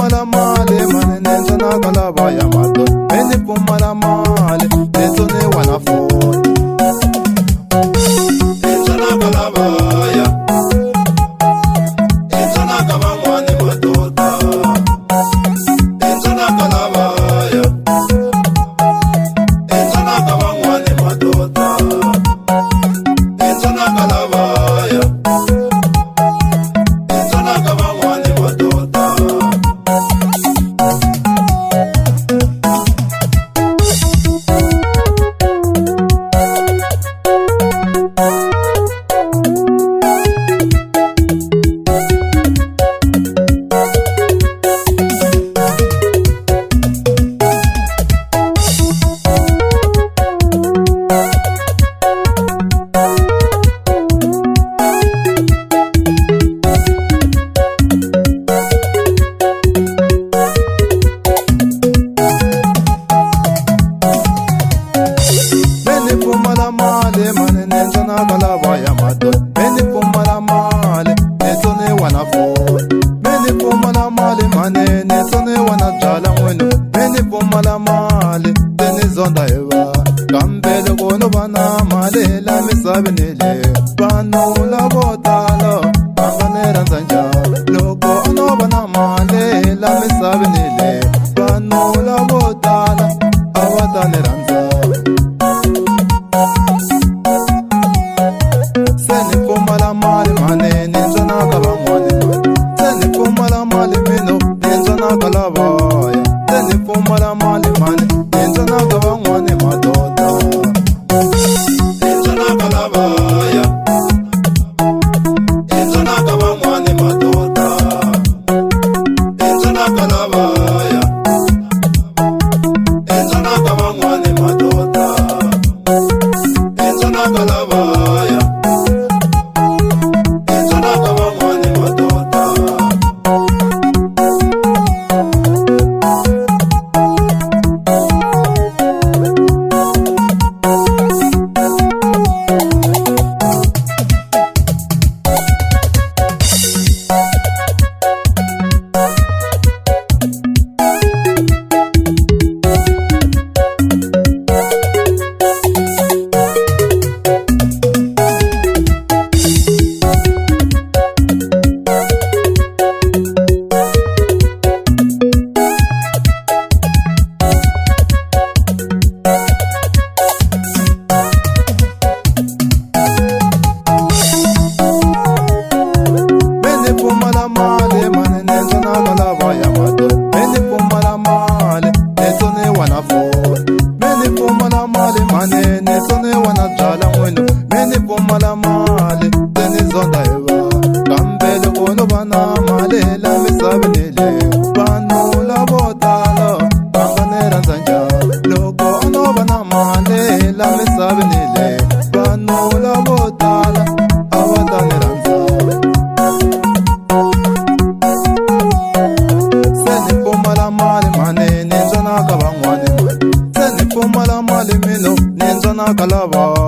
pumala mali mane nenza na kalaba ya mato. Meni pumala mali nenzo ne wanafoni. Nenza na kalaba ya, nenza na kabangwani matota. Nenza na kalaba ya, nenza na kabangwani matota. Nenza na kalaba ya, nenza na kabangwani matota. Pumala mali mane nenza na kalaba ya mato. Meni pumala mali nenzo ne wanafoni. Meni pumala mali mane nenzo ne wanajala mwenu. Meni pumala mali teni zonda eva. Kambele kono bana mali la misabi nile. Bano la botalo banganera nzanja. Loko ono bana mali la misabi nile. Bano la botala awatanera nzanja. Seni pumala mali mane nenza na kabangwani. Seni pumala mali mino nenza na kalabaya. Seni pumala mali mane nenza na kabangwani matota. Nenza na kalabaya, nenza na kabangwani matota. Nenza na kalabaya, nenza na kabangwani matota. Nenza na kalabaya, nenza na kabangwani matota. Pumala mali mane nenza na kalaba ya mato. Meni pumala mali nenzo ne wanafoni. Meni pumala mali mane nenzo ne wanajala mwenu. Meni pumala mali teni zonda eva. Kambele kono bana mali la misabi nile. Bano la botalo banganera nzanja. Loko ono bana mali la misabi nile. Bano la botala awatanera nzanja. Seni pumala mali mane nenza na kabangwani. Seni pumala mali mino nenza na kalaba.